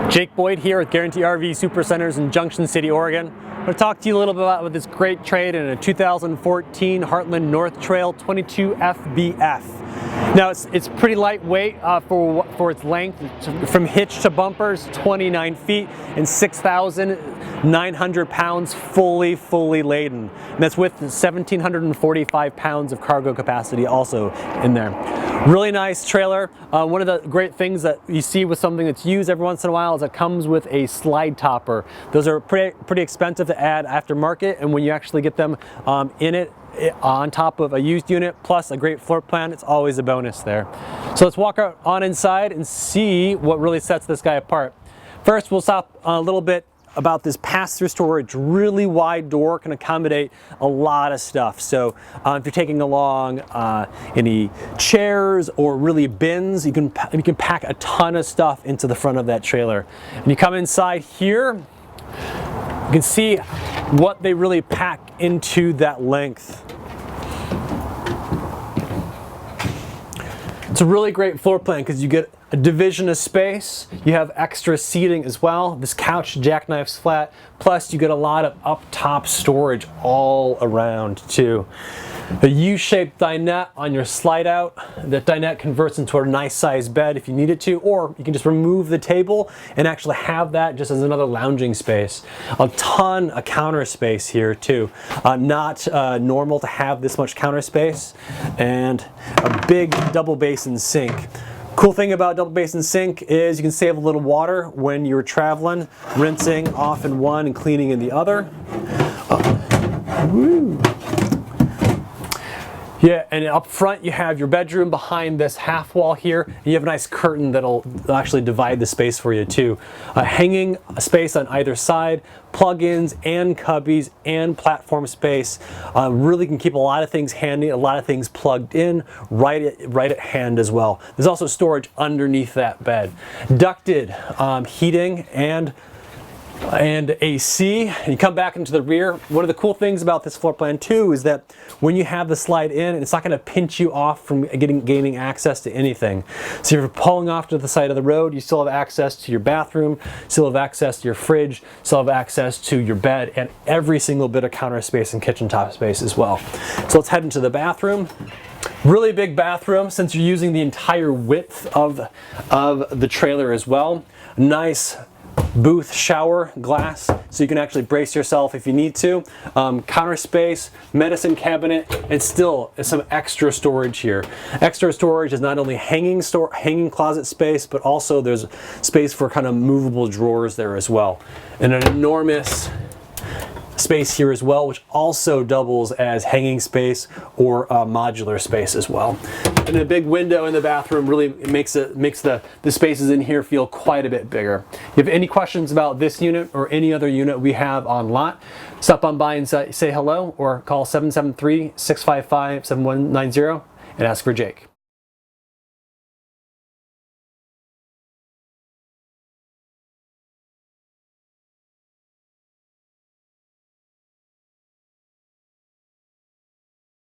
Jacob.Boyd here with Guaranty RV Supercenters in Junction City, Oregon. I'm going to talk to you a little bit about this great trade in a 2014 Heartland North Trail 22 FBF. Now it's pretty lightweight for its length. From hitch to bumpers, 29 feet and 6,900 pounds fully laden. And that's with 1,745 pounds of cargo capacity also in there. Really nice trailer. One of the great things that you see with something that's used every once in a while is it comes with a slide topper. Those are pretty expensive to add aftermarket, and when you actually get them on top of a used unit plus a great floor plan, it's always a bonus there. So let's walk on inside and see what really sets this guy apart. First, we'll stop a little bit about this pass-through storage. Really wide door, can accommodate a lot of stuff. So if you're taking along any chairs or really bins, you can pack a ton of stuff into the front of that trailer. And you come inside here, you can see what they really pack into that length. It's a really great floor plan because you get a division of space, you have extra seating as well. This couch jackknifes flat, plus you get a lot of up top storage all around too. A U-shaped dinette on your slide out. That dinette converts into a nice sized bed if you need it to, or you can just remove the table and actually have that just as another lounging space. A ton of counter space here too. Not normal to have this much counter space, and a big double basin sink. Cool thing about double basin sink is you can save a little water when you're traveling, rinsing off in one and cleaning in the other. Yeah, and up front you have your bedroom behind this half wall here, and you have a nice curtain that'll actually divide the space for you too. Hanging space on either side, plug-ins and cubbies and platform space. Really can keep a lot of things handy, a lot of things plugged in right at hand as well. There's also storage underneath that bed. Ducted heating and AC. And you come back into the rear. One of the cool things about this floor plan too is that when you have the slide in, it's not going to pinch you off from gaining access to anything. So if you're pulling off to the side of the road, you still have access to your bathroom, still have access to your fridge, still have access to your bed, and every single bit of counter space and kitchen top space as well. So let's head into the bathroom. Really big bathroom since you're using the entire width of the trailer as well. Nice booth shower glass, so you can actually brace yourself if you need to. Counter space, medicine cabinet, and still some extra storage here. Extra storage is not only hanging closet space, but also there's space for kind of movable drawers there as well. And an enormous space here as well, which also doubles as hanging space or modular space as well. And a big window in the bathroom really makes the spaces in here feel quite a bit bigger. If you have any questions about this unit or any other unit we have on lot, stop on by and say hello, or call 773-655-7190 and ask for Jake.